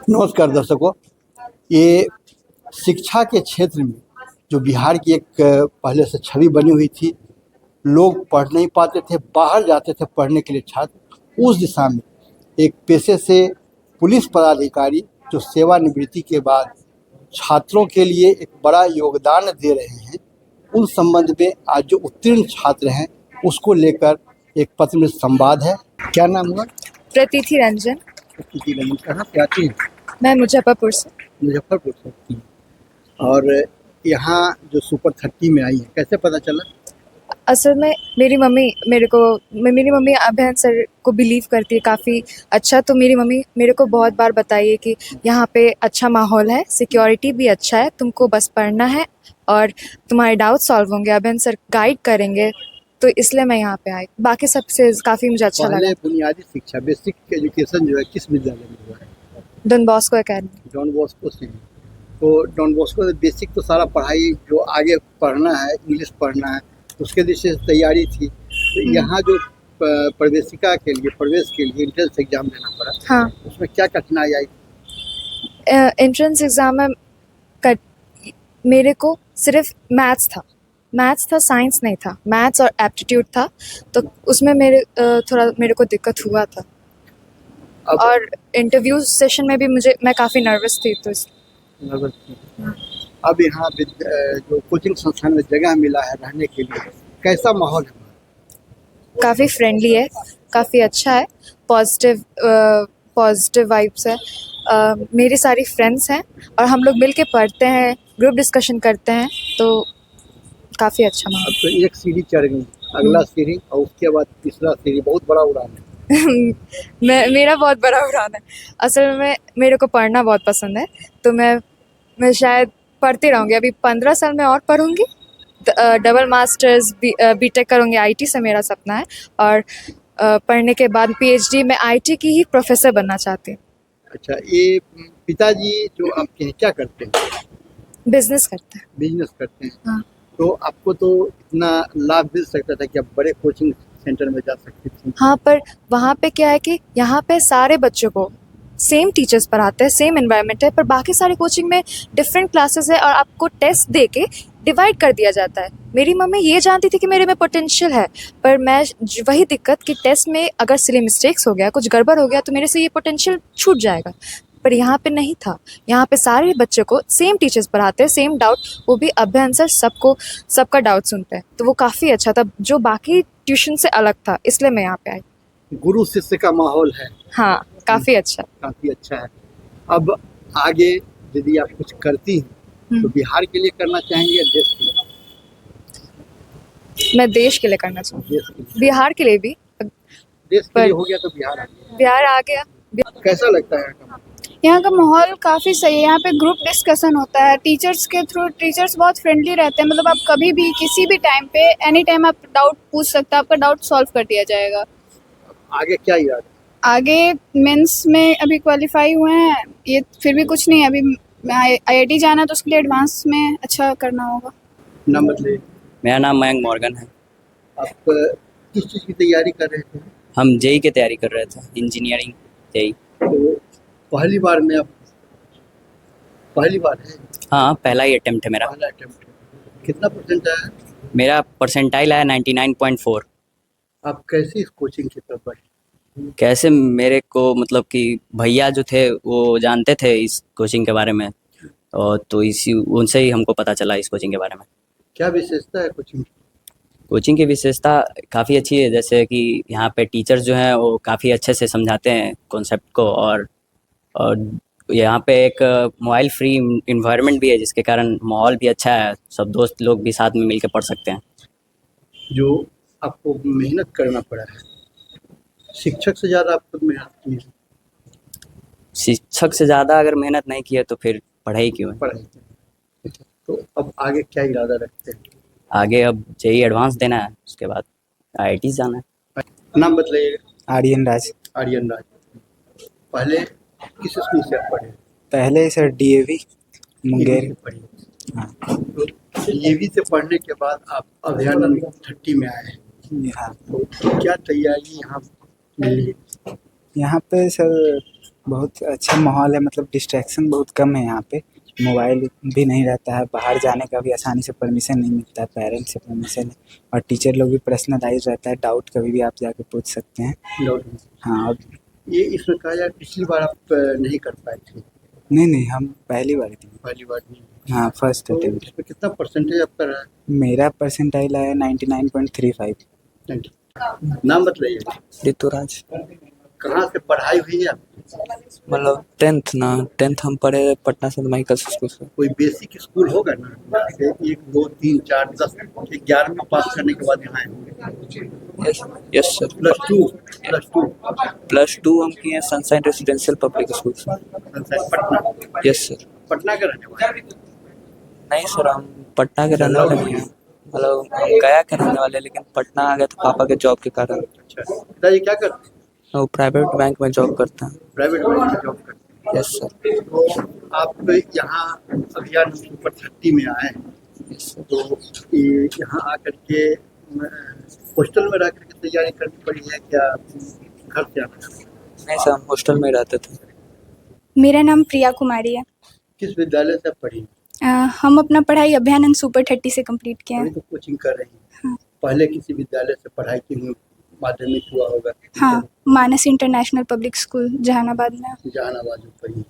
नमस्कार दर्शकों। ये शिक्षा के क्षेत्र में जो बिहार की एक पहले से छवि बनी हुई थी, लोग पढ़ नहीं पाते थे, बाहर जाते थे पढ़ने के लिए छात्र। उस दिशा में एक पेशे से पुलिस पदाधिकारी जो सेवानिवृत्ति के बाद छात्रों के लिए एक बड़ा योगदान दे रहे हैं, उन संबंध में आज जो उत्तीर्ण छात्र हैं उसको लेकर एक पत्रमित्र संवाद है। क्या नाम हुआ? प्रतीति रंजन। प्रतीति रंजन कहाँ से आती हैं? मैं मुजफ्फरपुर से। मुजफ्फरपुर से। और यहाँ जो सुपर 30 में आई है, कैसे पता चला? असल में मेरी मम्मी अभियान सर को बिलीव करती है काफ़ी अच्छा, तो मेरी मम्मी मेरे को बहुत बार बताई है कि यहाँ पे अच्छा माहौल है, सिक्योरिटी भी अच्छा है, तुमको बस पढ़ना है और तुम्हारे डाउट सॉल्व होंगे, अभियान सर गाइड करेंगे, तो इसलिए मैं यहाँ पे आई। बाकी सबसे काफ़ी मुझे अच्छा लगा। बुनियादी शिक्षा बेसिक एजुकेशन जो है किस विद्यालय में हुआ है? Don Bosco academy. Don Bosco से। तो डॉन बॉस्को में बेसिक तो सारा पढ़ाई जो आगे पढ़ना है, इंग्लिश पढ़ना है, उसके लिए तैयारी थी। तो यहाँ जो प्रवेशिका के लिए, प्रवेश के लिए एंट्रेंस एग्जाम देना पड़ा। हाँ, उसमें क्या कठिनाई आई? एंट्रेंस एग्ज़ाम में मेरे को सिर्फ मैथ्स था, साइंस नहीं था, मैथ्स और एप्टीट्यूड था, तो उसमें मेरे को दिक्कत हुआ था। और इंटरव्यू सेशन में भी मैं काफ़ी नर्वस थी, तो अब यहाँ जो कोचिंग संस्थान में जगह मिला है रहने के लिए, कैसा माहौल है? काफ़ी फ्रेंडली है, काफ़ी अच्छा है, पॉजिटिव वाइब्स है। मेरी सारी फ्रेंड्स हैं और हम लोग मिल के पढ़ते हैं, ग्रुप डिस्कशन करते हैं, तो काफ़ी अच्छा माहौल। तो एक सीढ़ी चढ़ गई, अगला सीढ़ी और उसके बाद तीसरा सीढ़ी, बहुत बड़ा उड़ान है। मेरा बहुत बड़ा उड़ान है। असल में मेरे को पढ़ना बहुत पसंद है, तो मैं शायद पढ़ती रहूँगी। अभी 15 साल में और पढ़ूँगी, डबल मास्टर्स बीटेक करूँगी, आईटी से मेरा सपना है। और पढ़ने के बाद पीएचडी में आईटी की ही प्रोफेसर बनना चाहती हूँ। अच्छा, ये पिताजी जो आपके हैं क्या करते हैं? बिजनेस करते हैं। बिजनेस करते हैं। हाँ। तो आपको तो इतना लाभ मिल सकता था कि आप बड़े कोचिंग सेंटर में जा सकती थी। हाँ, पर वहाँ पे क्या है कि यहाँ पे सारे बच्चों को सेम टीचर्स पढ़ाते हैं, सेम एनवायरनमेंट है, पर बाकी सारी कोचिंग में डिफरेंट क्लासेस है और आपको टेस्ट दे के डिवाइड कर दिया जाता है। मेरी मम्मी ये जानती थी कि मेरे में पोटेंशियल है, पर वही दिक्कत कि टेस्ट में अगर सिली मिस्टेक्स हो गया, कुछ गड़बड़ हो गया, तो मेरे से ये पोटेंशियल छूट जाएगा। पर यहाँ पे नहीं था, यहाँ पे सारे बच्चों को सेम टीचर्स पढ़ाते हैं, सेम डाउट, वो भी अभ्य आंसर सबका डाउट सुनते हैं, तो वो काफ़ी अच्छा था, जो बाकी ट्यूशन से अलग था, इसलिए मैं यहाँ पे आई। गुरु शिष्य का माहौल है। हाँ, काफ़ी अच्छा। काफी अच्छा है। अब आगे यदि आप कुछ करती हैं तो बिहार के लिए करना चाहेंगे या देश के लिए? मैं देश के लिए करना चाहूँगी, देश के लिए। बिहार के लिए भी। देश के लिए हो गया तो बिहार आ गया। बिहार आ गया। कैसा लगता है यहाँ का? यहाँ का माहौल काफ़ी सही है। यहाँ पे ग्रुप डिस्कशन होता है टीचर्स के थ्रू। टीचर्स बहुत फ्रेंडली रहते हैं, मतलब आप कभी भी किसी भी टाइम पे एनी टाइम आप डाउट पूछ सकते हैं, आपका डाउट सॉल्व कर दिया जाएगा। आगे क्या इरादा? आगे मेंस में अभी क्वालिफाई हुए हैं, ये फिर भी कुछ नहीं है, अभी आईआईटी जाना तो उसके लिए एडवांस में अच्छा करना होगा। नाम बतलाइए। मेरा नाम मयंक मॉर्गन है। आप किस चीज़ की तैयारी कर रहे थे? हम जेई की तैयारी कर रहे थे, इंजीनियरिंग जेई। तो पहली बार में आप पहली बार है? हाँ, पहला ही अटेम्प्ट है मेरा। पहला अटेम्प्ट है। कितना परसेंट आया? मेरा परसेंटाइल आया 99.4। आप कैसी इस कोचिंग की तरफ बढ़े? कैसे, मेरे को मतलब कि भैया जो थे वो जानते थे इस कोचिंग के बारे में, और तो उनसे ही हमको पता चला इस कोचिंग के बारे में। क्या विशेषता है कोचिंग की? कोचिंग की विशेषता काफ़ी अच्छी है, जैसे कि यहाँ पे टीचर्स जो हैं वो काफ़ी अच्छे से समझाते हैं कॉन्सेप्ट को, और यहाँ पे एक मोबाइल फ्री इन्वायरमेंट भी है, जिसके कारण माहौल भी अच्छा है, सब दोस्त लोग भी साथ में मिल के पढ़ सकते हैं। जो आपको मेहनत करना पड़ा है, शिक्षक से ज़्यादा आप खुद मेहनत की है? शिक्षक से ज़्यादा अगर मेहनत नहीं की है तो फिर पढ़ाई क्यों है? पढ़ाई। तो अब आगे क्या इरादा रखते हैं? आगे अब जेई एडवांस देना है, उसके बाद आईआईटी जाना है। नाम बताइए। आर्यन राज। आर्यन राज। पहले किस स्कूल से आप पढ़े? पहले सर डीएवी मुंगेर। से पढ़े। हाँ। तो डीएवी से पढ़ने के बाद आप अभियान 30 में आए हैं। हाँ। तो क्या तैयारी यहाँ मिली? यहाँ पे सर बहुत अच्छा माहौल है, मतलब डिस्ट्रैक्शन बहुत कम है यहाँ पे। मोबाइल भी नहीं रहता है, बाहर जाने का भी आसानी से परमिशन नहीं मिलता है, पेरेंट्स से परमिशन है, और टीचर लोग भी पर्सनलाइज रहता है, डाउट कभी भी आप जाके पूछ सकते हैं। डाउट हाँ, और ये इसमें कहा जाए पिछली बार आप नहीं कर पाए थे, नहीं हम पहली बार थी। पहली बार नहीं। हाँ, फर्स्ट तो अटेम्प्ट। इसमें कितना परसेंटेज आपका रहा? मेरा परसेंटाइल आया 99.35। 90। नाम बताइए। ऋतुराज। कहाँ से पढ़ाई हुई है आपकी? मतलब टेंथ हम पढ़े पटना सेंट माइकल्स स्कूल से। कोई बेसिक स्कूल होगा ना, जैसे 1 2 3 4 10 11वीं पास करने के बाद यहाँ आए। Yes sir. प्लस टू हम किए हैं सनशाइन रेसिडेंशियल पब्लिक स्कूल से। पटना। Yes sir. पटना के रहने वाले? नहीं सर, हम पटना के रहने वाले नहीं हैं, मतलब हम गया के रहने वाले, लेकिन पटना आ गए थे पापा के जॉब के कारण। अच्छा, पिताजी क्या करते हैं? वो प्राइवेट बैंक में जॉब करते हैं। प्राइवेट बैंक में जॉब करते हैं। Yes sir. तो आप यहाँ अभियान सुपर 30 में आए हैं, यस सर। तो ये यहाँ आकर के हॉस्टल में रह करके तैयारी करनी पड़ी है क्या, घर से आना? नहीं सर, हम हॉस्टल में रहते थे। मेरा नाम प्रिया कुमारी है। किस विद्यालय से आप पढ़ी? हम अपना पढ़ाई अभ्यानंद सुपर 30 से कंप्लीट किए अभी हैं। तो कोचिंग कर रही हैं। हाँ। पहले किसी विद्यालय से पढ़ाई की हुई, माध्यमिक हुआ होगा? हाँ, मानस इंटरनेशनल पब्लिक स्कूल जहानाबाद में। जहानाबाद में पढ़ी,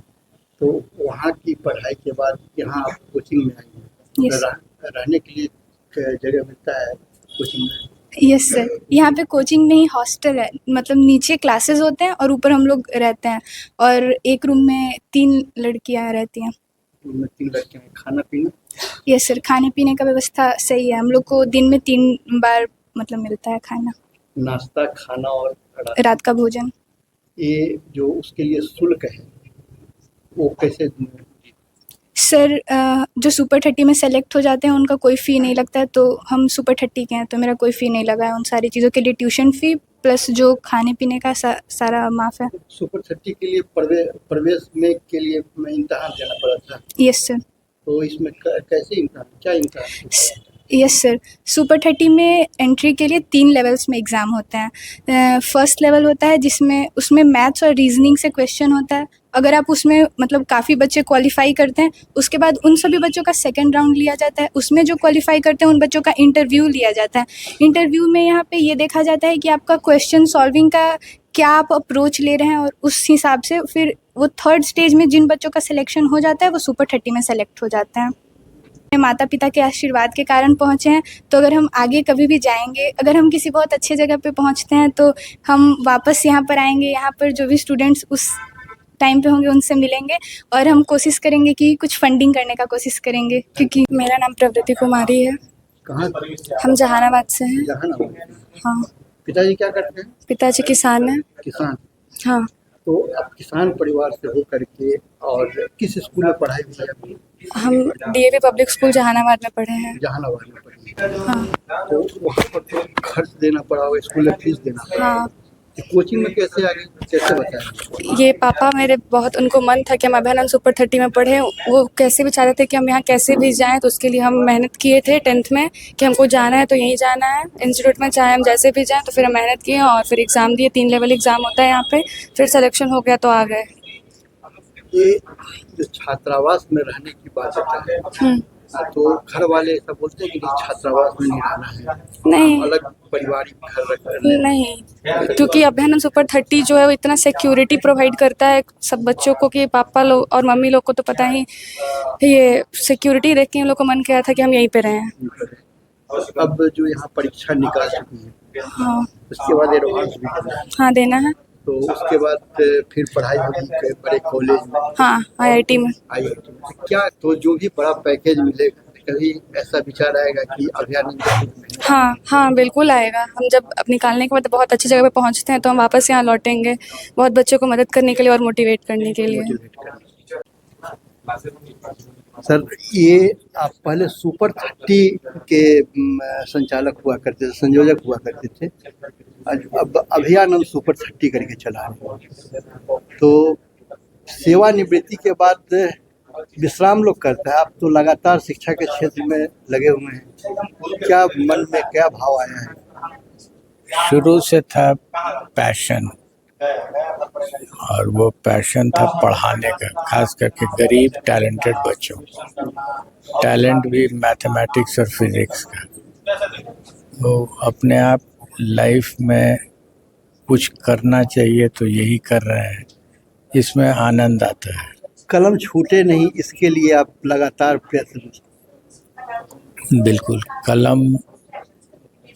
तो वहाँ की पढ़ाई के बाद यहाँ आप कोचिंग में आई हैं। यस रहने के लिए जगह मिलता है कोचिंग में? यस सर, यहाँ पे कोचिंग में ही हॉस्टल है, मतलब नीचे क्लासेस होते हैं और ऊपर हम लोग रहते हैं, और एक रूम में 3 लड़कियाँ रहती हैं। उनमें 3 लड़कियाँ हैं। खाना पीना? यस सर, खाने पीने का व्यवस्था सही है, हम लोग को दिन में 3 बार मतलब मिलता है खाना, नाश्ता, खाना और रात का भोजन। ये जो उसके लिए शुल्क है वो कैसे? सर जो सुपर 30 में सेलेक्ट हो जाते हैं उनका कोई फ़ी नहीं लगता है, तो हम सुपर 30 के हैं तो मेरा कोई फ़ी नहीं लगा है उन सारी चीज़ों के लिए। ट्यूशन फ़ी प्लस जो खाने पीने का सारा माफ़ है। सुपर 30 के लिए प्रवेश में के लिए इम्तहान देना पड़ा था? Yes sir. तो इसमें कैसे इम्तहान, क्या इम्तहान? यस सर, सुपर 30 में एंट्री के लिए 3 लेवल्स में एग्ज़ाम होते हैं। फर्स्ट लेवल होता है जिसमें उसमें मैथ्स और रीजनिंग से क्वेश्चन होता है। अगर आप उसमें मतलब काफ़ी बच्चे क्वालिफाई करते हैं, उसके बाद उन सभी बच्चों का सेकंड राउंड लिया जाता है। उसमें जो क्वालिफाई करते हैं उन बच्चों का इंटरव्यू लिया जाता है। इंटरव्यू में यहाँ पे ये देखा जाता है कि आपका क्वेश्चन सॉल्विंग का क्या आप अप्रोच ले रहे हैं, और उस हिसाब से फिर वो थर्ड स्टेज में जिन बच्चों का सिलेक्शन हो जाता है वो सुपर 30 में सेलेक्ट हो जाते हैं। माता पिता के आशीर्वाद के कारण पहुँचे हैं, तो अगर हम आगे कभी भी जाएंगे, अगर हम किसी बहुत अच्छे जगह पे पहुँचते हैं तो हम वापस यहाँ पर आएंगे, यहाँ पर जो भी स्टूडेंट्स उस टाइम पे होंगे उनसे मिलेंगे, और हम कोशिश करेंगे कि कुछ फंडिंग करने का कोशिश करेंगे। क्योंकि मेरा नाम प्रवृत्ति कुमारी है। कहाँ? हम जहानाबाद से हैं। जहानाबाद। हाँ। पिताजी क्या करते हैं? पिताजी किसान हैं। किसान। हाँ। तो आप किसान परिवार से हो करके और किस स्कूल में पढ़ाई हुई है आपकी? हम DAV पब्लिक स्कूल जहानाबाद में पढ़े हैं। जहानाबाद में पढ़ी है। हाँ। तो वहाँ पर तो खर्च देना पड़ा होगा, स्कूल में फीस देना पड़ा। हाँ। कोचिंग में कैसे आगे, कैसे बताया? ये पापा मेरे बहुत, उनको मन था कि हम अभ्यानंद सुपर 30 में पढ़ें। वो कैसे भी चाह रहे थे कि हम यहाँ कैसे भी जाएं, तो उसके लिए हम मेहनत किए थे 10th में कि हमको जाना है तो यहीं जाना है इंस्टीट्यूट में, चाहे हम जैसे भी जाएं। तो फिर हम मेहनत किए और फिर एग्ज़ाम दिए। 3 लेवल एग्ज़ाम होता है यहाँ पे, फिर सिलेक्शन हो गया तो आ गए। ये जो छात्रावास में रहने की बात है, तो घर वाले ऐसा बोलते हैं कि नहीं छात्रावास में नहीं रहना है, नहीं अलग पारिवारिक घर रखना है? नहीं, क्योंकि अभ्यानंद सुपर 30 जो है वो इतना सिक्योरिटी प्रोवाइड करता है सब बच्चों को कि पापा लोग और मम्मी लोग को तो पता ही, ये सिक्योरिटी देख के हम लोग को मन किया था कि हम यहीं पे रहें। अब जो यहाँ परीक्षा निकाल चुकी है, हाँ। उसके बाद एडवांस भी करना है, हाँ, देना है। तो उसके बाद फिर पढ़ाई होगी बड़े कॉलेज में? हाँ, IIT में। IIT में क्या, तो जो भी बड़ा पैकेज मिलेगा कभी ऐसा विचार आएगा कि अभ्यानंद में? हाँ हाँ, बिल्कुल आएगा। हम जब अब निकालने के बाद बहुत अच्छी जगह पे पहुँचते हैं तो हम वापस यहाँ लौटेंगे, बहुत बच्चों को मदद करने के लिए और मोटिवेट करने के लिए। सर, ये आप पहले सुपर 30 के संचालक हुआ करते थे, संयोजक हुआ करते थे, अब अभ्यानंद सुपर 30 करके चला रहे हैं। तो सेवानिवृत्ति के बाद विश्राम लोग करता है, आप तो लगातार शिक्षा के क्षेत्र में लगे हुए हैं, क्या मन में क्या भाव आया है? शुरू से था पैशन और वो पैशन था पढ़ाने का, खास करके गरीब टैलेंटेड बच्चों को। टैलेंट भी मैथमेटिक्स और फिजिक्स का। वो अपने आप लाइफ में कुछ करना चाहिए तो यही कर रहे हैं, इसमें आनंद आता है। कलम छूटे नहीं, इसके लिए आप लगातार प्रयत्न। बिल्कुल, कलम,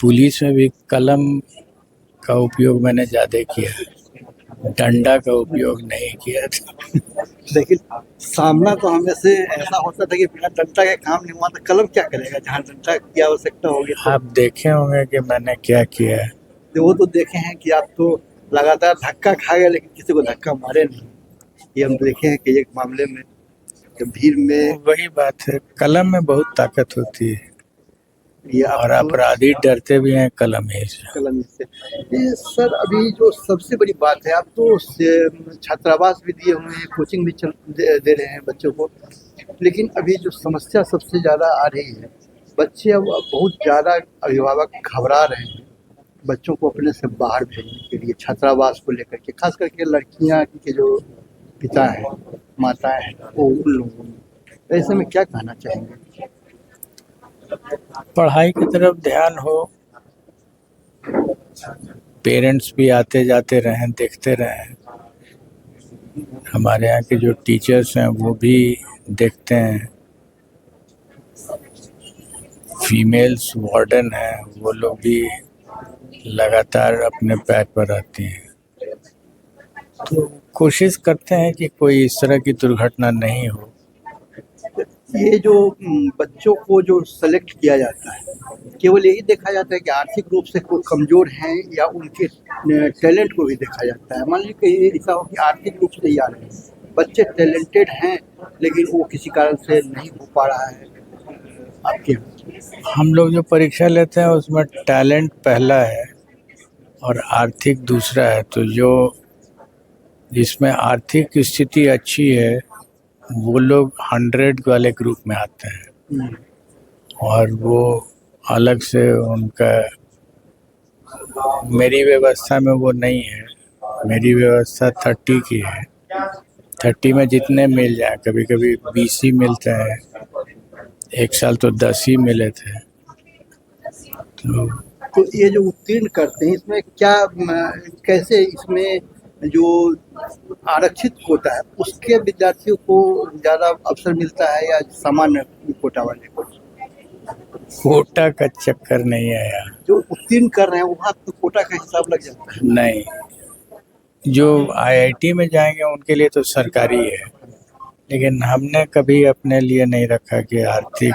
पुलिस में भी कलम का उपयोग मैंने ज़्यादा किया है, डंडा का उपयोग नहीं किया था। लेकिन सामना तो हमें से ऐसा होता था कि बिना डंडा के काम नहीं हुआ, तो कलम क्या करेगा जहाँ डंडा की आवश्यकता होगी। आप देखे होंगे कि मैंने क्या किया है। वो तो देखे हैं कि आप तो लगातार धक्का खा गए, लेकिन किसी को धक्का मारे नहीं। ये हम देखे हैं कि एक मामले में भीड़ में, वही बात है, कलम में बहुत ताकत होती है ये और अपराधी डरते भी हैं कलम ही से। कलम से। ये सर, अभी जो सबसे बड़ी बात है, आप तो छात्रावास भी दिए हुए हैं, कोचिंग भी दे रहे हैं बच्चों को, लेकिन अभी जो समस्या सबसे ज़्यादा आ रही है, बच्चे अब बहुत ज़्यादा अभिभावक घबरा रहे हैं बच्चों को अपने से बाहर भेजने के लिए, छात्रावास को लेकर के, खास करके लड़कियां के जो पिता हैं, माताएं हैं, वो उन लोगों में, ऐसे में क्या कहना चाहेंगे? पढ़ाई की तरफ ध्यान हो, पेरेंट्स भी आते जाते रहें, देखते रहें। हमारे यहाँ के जो टीचर्स हैं वो भी देखते हैं। फीमेल्स वार्डन हैं, वो लोग भी लगातार अपने पैर पर रहती हैं, तो कोशिश करते हैं कि कोई इस तरह की दुर्घटना नहीं हो। ये जो बच्चों को जो सेलेक्ट किया जाता है, केवल यही देखा जाता है कि आर्थिक रूप से कोई कमज़ोर हैं, या उनके टैलेंट को भी देखा जाता है? मान लीजिए कि ऐसा हो कि आर्थिक रूप से तैयार हैं, बच्चे टैलेंटेड हैं, लेकिन वो किसी कारण से नहीं हो पा रहा है आपके? हम लोग जो परीक्षा लेते हैं उसमें टैलेंट पहला है और आर्थिक दूसरा है, तो जो जिसमें आर्थिक स्थिति अच्छी है वो लोग 100 वाले ग्रुप में आते हैं, और वो अलग से उनका, मेरी व्यवस्था में वो नहीं है। मेरी व्यवस्था 30 की है, 30 में जितने मिल जाए, कभी कभी 20 ही मिलते हैं, एक साल तो 10 ही मिले थे। तो ये जो उत्तीर्ण करते हैं, इसमें क्या कैसे, इसमें जो आरक्षित कोटा है उसके विद्यार्थियों को ज़्यादा अवसर मिलता है, या सामान्य कोटा वाले को? कोटा का चक्कर नहीं है यार। जो उत्तीर्ण कर रहे हैं वहाँ तो कोटा का हिसाब लग जाता है? नहीं, जो आईआईटी में जाएंगे उनके लिए तो सरकारी है, लेकिन हमने कभी अपने लिए नहीं रखा कि आर्थिक,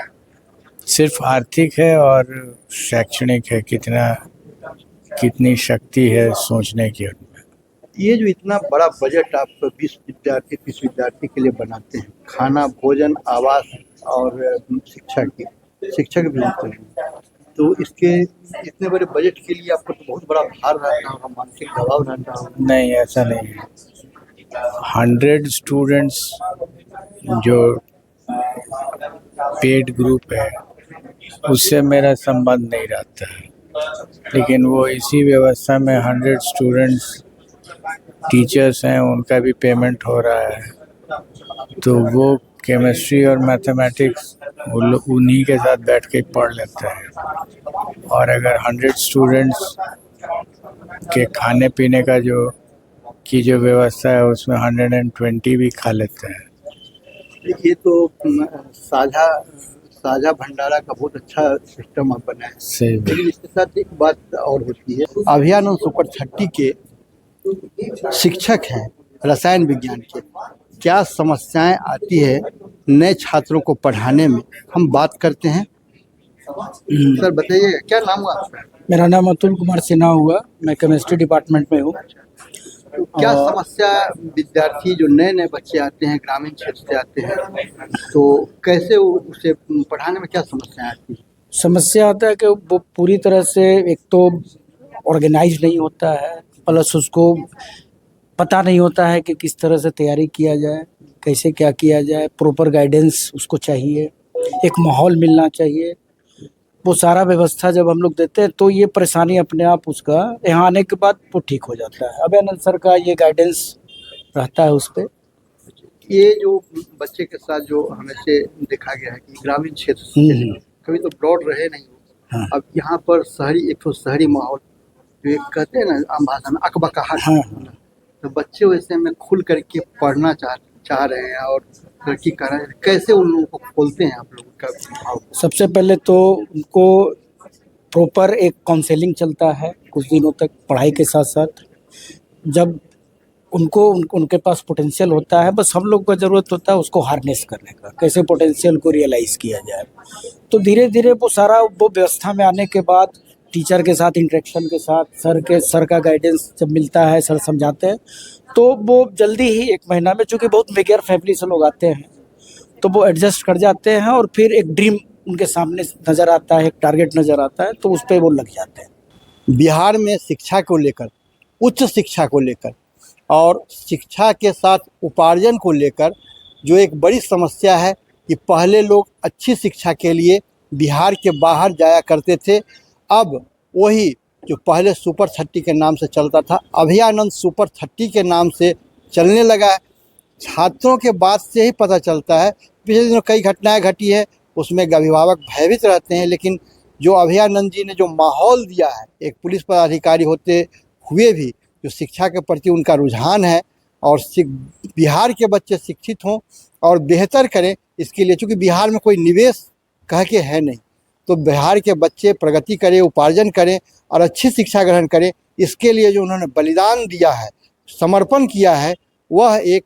सिर्फ आर्थिक है और शैक्षणिक है, कितनी शक्ति है सोचने की उनमें। ये जो इतना बड़ा बजट आप 20 विद्यार्थी 30 विद्यार्थी के लिए बनाते हैं, खाना, भोजन, आवास और शिक्षा की भी होते हैं, तो इसके इतने बड़े बजट के लिए आपको तो बहुत बड़ा भार रहता होगा, मानसिक दबाव रहता होगा? नहीं, ऐसा नहीं है। 100 स्टूडेंट्स जो पेड ग्रुप है उससे मेरा संबंध नहीं रहता है, लेकिन वो इसी व्यवस्था में 100 स्टूडेंट्स टीचर्स हैं, उनका भी पेमेंट हो रहा है, तो वो केमिस्ट्री और मैथमेटिक्स वो लोग उन्हीं के साथ बैठ के पढ़ लेते हैं। और अगर 100 स्टूडेंट्स के खाने पीने का जो व्यवस्था है उसमें 120 भी खा लेते हैं। ये तो साझा भंडारा का बहुत अच्छा सिस्टम आप बनाए, लेकिन इसके साथ एक बात और होती है, अभियान सुपर 30 के शिक्षक हैं रसायन विज्ञान के, क्या समस्याएं आती है नए छात्रों को पढ़ाने में? हम बात करते हैं। सर बताइए, क्या नाम हुआ आपका? मेरा नाम अतुल कुमार सिन्हा हुआ, मैं केमिस्ट्री डिपार्टमेंट में हूँ। क्या समस्या, विद्यार्थी जो नए नए बच्चे आते हैं, ग्रामीण क्षेत्र से आते हैं, तो कैसे उसे पढ़ाने में क्या समस्या आती है? समस्या आता है कि वो पूरी तरह से, एक तो ऑर्गेनाइज नहीं होता है, प्लस उसको पता नहीं होता है कि किस तरह से तैयारी किया जाए, कैसे क्या किया जाए, प्रॉपर गाइडेंस उसको चाहिए, एक माहौल मिलना चाहिए। वो सारा व्यवस्था जब हम लोग देते हैं तो ये परेशानी अपने आप उसका यहाँ आने के बाद वो ठीक हो जाता है। अभयानंद सर का ये गाइडेंस रहता है उस पर। ये जो बच्चे के साथ जो हमेशा देखा गया है कि ग्रामीण क्षेत्र से कभी तो ब्रॉड रहे नहीं हो, हाँ। अब यहाँ पर शहरी एक तो शहरी माहौल जो एक कहते हैं ना आम भाषा में अकबकाहट, हाँ। तो बच्चे वैसे में खुल करके पढ़ना चाह रहे हैं और तरक्की कर रहे हैं, कैसे उन लोगों को खोलते हैं आप लोगों का भाव? सबसे पहले तो उनको प्रॉपर एक काउंसलिंग चलता है कुछ दिनों तक पढ़ाई के साथ साथ। जब उनके पास पोटेंशियल होता है, बस हम लोग को ज़रूरत होता है उसको हार्नेस करने का, कैसे पोटेंशियल को रियलाइज़ किया जाए। तो धीरे धीरे वो सारा वो व्यवस्था में आने के बाद टीचर के साथ इंटरेक्शन के साथ सर का गाइडेंस जब मिलता है, सर समझाते हैं, तो वो जल्दी ही 1 महीना में, चूँकि बहुत बेगैर फैमिली से लोग आते हैं तो वो एडजस्ट कर जाते हैं और फिर एक ड्रीम उनके सामने नज़र आता है, एक टारगेट नज़र आता है, तो उस पर वो लग जाते हैं। बिहार में शिक्षा को लेकर, उच्च शिक्षा को लेकर और शिक्षा के साथ उपार्जन को लेकर जो एक बड़ी समस्या है कि पहले लोग अच्छी शिक्षा के लिए बिहार के बाहर जाया करते थे। अब वही जो पहले सुपर 30 के नाम से चलता था, अभयानंद सुपर 30 के नाम से चलने लगा है। छात्रों के बात से ही पता चलता है, पिछले दिनों कई घटनाएं घटी है, उसमें अभिभावक भयभीत रहते हैं, लेकिन जो अभयानंद जी ने जो माहौल दिया है, एक पुलिस पदाधिकारी होते हुए भी जो शिक्षा के प्रति उनका रुझान है और बिहार के बच्चे शिक्षित हों और बेहतर करें, इसके लिए चूँकि बिहार में कोई निवेश कह के है नहीं, तो बिहार के बच्चे प्रगति करें, उपार्जन करें और अच्छी शिक्षा ग्रहण करें, इसके लिए जो उन्होंने बलिदान दिया है, समर्पण किया है, वह एक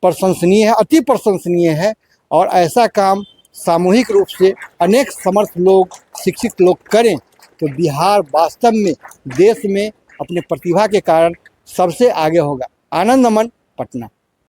प्रशंसनीय है, अति प्रशंसनीय है। और ऐसा काम सामूहिक रूप से अनेक समर्थ लोग, शिक्षित लोग करें तो बिहार वास्तव में देश में अपने प्रतिभा के कारण सबसे आगे होगा। आनंद अमन, पटना।